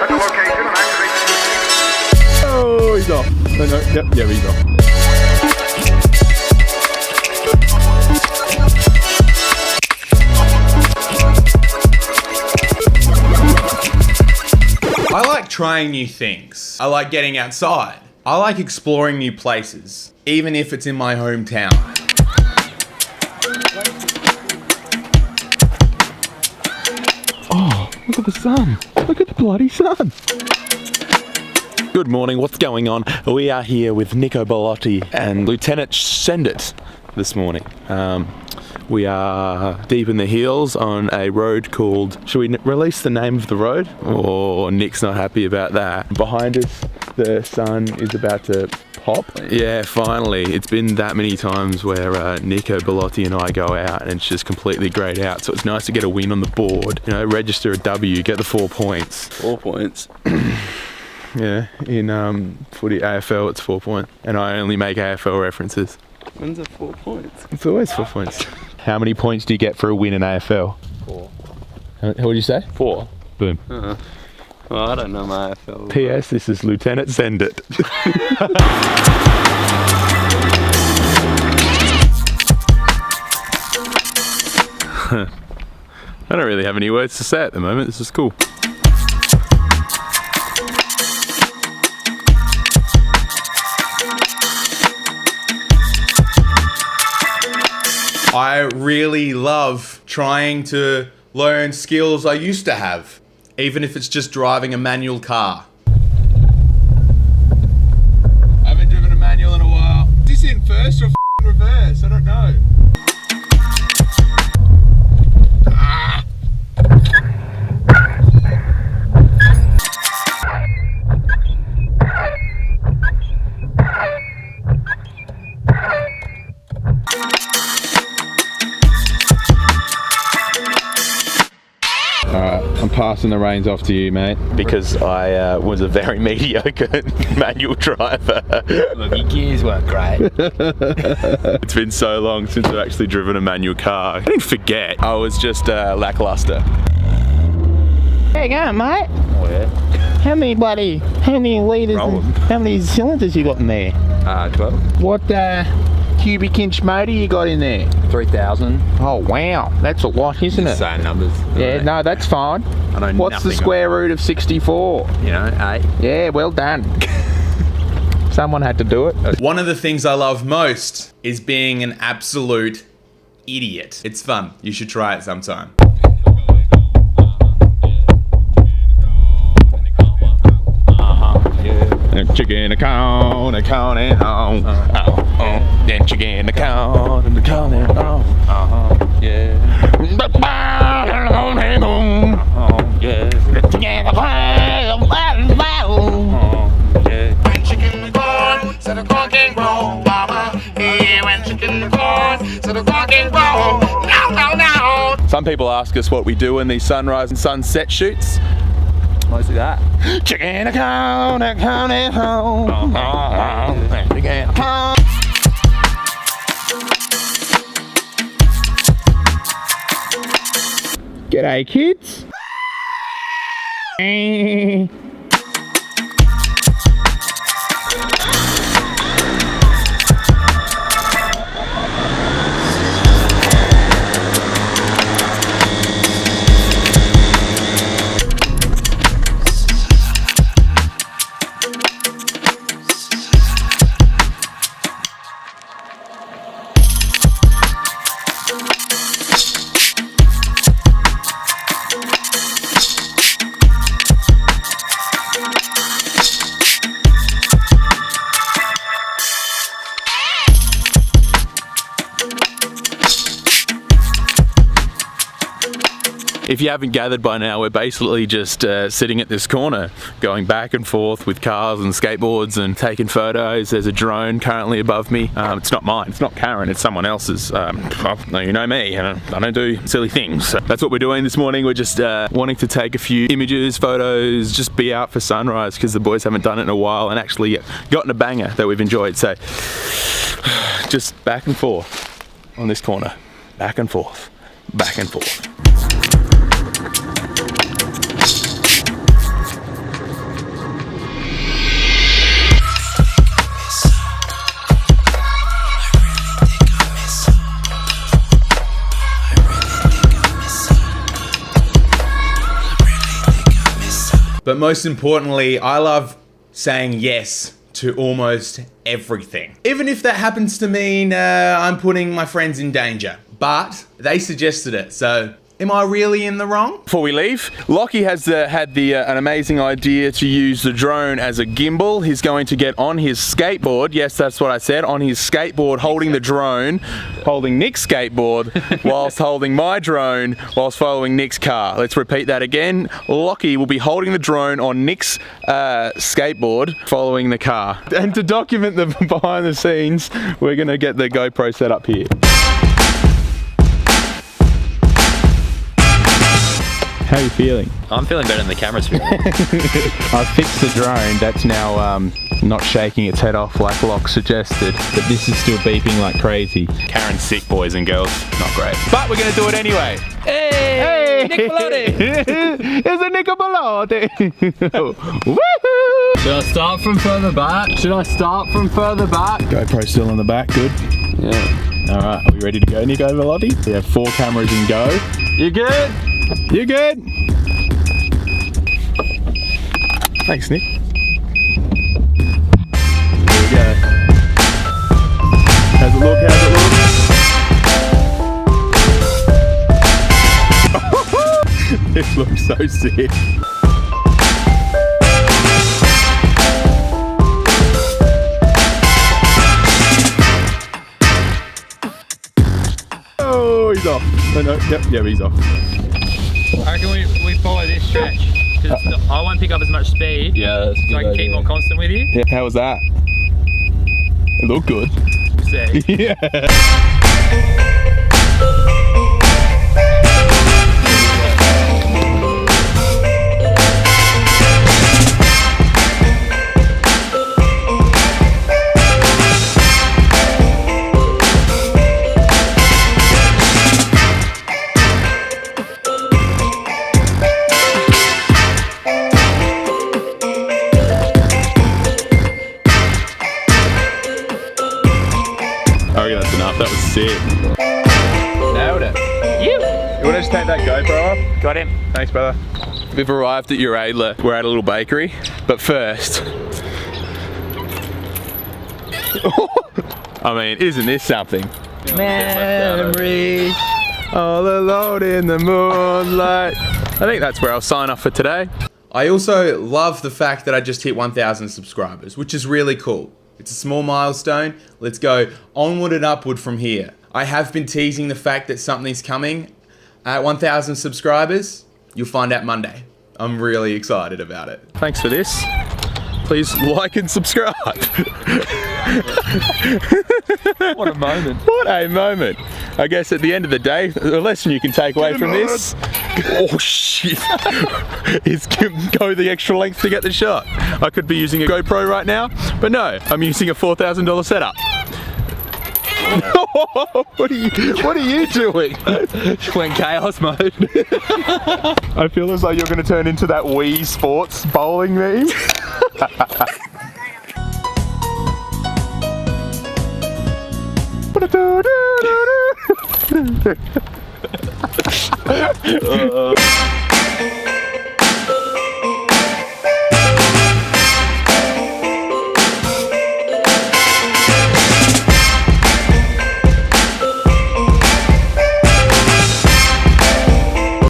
the location and activate. Oh, he's off. No, no, yep, yeah, he's off. I like trying new things. I like getting outside. I like exploring new places, even if it's in my hometown. Oh, look at the sun. Look at the bloody sun. Good morning, what's going on? We are here with Nico Bellotti and Lieutenant Sendit this morning. We are deep in the hills on a road called... Should we release the name of the road? Oh, Nick's not happy about that. Behind us, the sun is about to pop. Yeah, finally. It's been that many times where Nico Bellotti and I go out and it's just completely greyed out. So it's nice to get a win on the board. You know, register a W, get the 4 points. 4 points. Yeah, in footy AFL it's 4 points. And I only make AFL references. When's it 4 points? It's always 4 points. How many points do you get for a win in AFL? 4. What did you say? 4. Boom. Well, I don't know my AFL. P.S. This is Lieutenant Sendit. I don't really have any words to say at the moment. This is cool. I really love trying to learn skills I used to have, even if it's just driving a manual car. I haven't driven a manual in a while. Is this in first or reverse? I don't know. I'm passing the reins off to you, mate, because I was a very mediocre manual driver. Look, your gears weren't great. It's been so long since I've actually driven a manual car. I didn't forget. I was just lackluster. How you going, mate? Oh yeah. How many litres and how many cylinders you got in there? 12. What cubic inch motor you got in there? 3,000. Oh wow, that's a lot, isn't it? Same numbers. Yeah, no, that's fine. I know What's the nothing square root of 64? You know, 8. Yeah, well done. Someone had to do it. One of the things I love most is being an absolute idiot. It's fun. You should try it sometime. Chicken, a corn, and on. Then chicken, a corn, and on. Yeah. When chicken corn, so the corn can grow, mama. Yeah, when chicken corn, so the corn can grow. No, no, no. Some people ask us what we do in these sunrise and sunset shoots. Mostly that. Chicken, a corn, and home. Chicken, a corn. G'day, kids. If you haven't gathered by now, we're basically just sitting at this corner, going back and forth with cars and skateboards and taking photos. There's a drone currently above me. It's not mine, it's not Karen, it's someone else's. You know me, I don't do silly things. So that's what we're doing this morning. We're just wanting to take a few images, photos, just be out for sunrise because the boys haven't done it in a while and actually gotten a banger that we've enjoyed. So just back and forth on this corner, back and forth, back and forth. But most importantly, I love saying yes to almost everything. Even if that happens to mean I'm putting my friends in danger. But they suggested it, so am I really in the wrong? Before we leave, Lockie has had an amazing idea to use the drone as a gimbal. He's going to get on his skateboard, yes, that's what I said, on his skateboard, holding the drone, holding Nick's skateboard, whilst holding my drone, whilst following Nick's car. Let's repeat that again. Lockie will be holding the drone on Nick's skateboard, following the car. And to document the behind the scenes, we're gonna get the GoPro set up here. How are you feeling? I'm feeling better than the camera's feeling. I've fixed the drone. That's now not shaking its head off like Locke suggested, but this is still beeping like crazy. Karen's sick, boys and girls. Not great. But we're going to do it anyway. Hey! Nick Belotti! It's a Nick Belotti! Woohoo! Should I start from further back? GoPro still in the back, good? Yeah. Alright, are we ready to go, Nick Belotti? We have 4 cameras in go. You good? You good? Thanks, Nick. Here we go. How's it look? This looks so sick. Oh, he's off. No, yep, he's off. I reckon we follow this stretch, because I won't pick up as much speed, Yeah, so I can keep more constant with you. Yeah, how was that? It looked good. Sick. Yeah. I reckon that's enough. That was sick. Nailed it. You want to just take that GoPro off? Got him. Thanks, brother. We've arrived at your Adelaide. We're at a little bakery, but first, I mean, isn't this something? Memories. All alone in the moonlight. I think that's where I'll sign off for today. I also love the fact that I just hit 1,000 subscribers, which is really cool. It's a small milestone. Let's go onward and upward from here. I have been teasing the fact that something's coming at 1,000 subscribers. You'll find out Monday. I'm really excited about it. Thanks for this. Please like and subscribe. What a moment. What a moment. I guess at the end of the day, the lesson you can take away from this, oh shit, is go the extra length to get the shot. I could be using a GoPro right now, but no, I'm using a $4,000 setup. What are you doing? Went chaos mode. I feel as though you're going to turn into that Wii Sports bowling meme.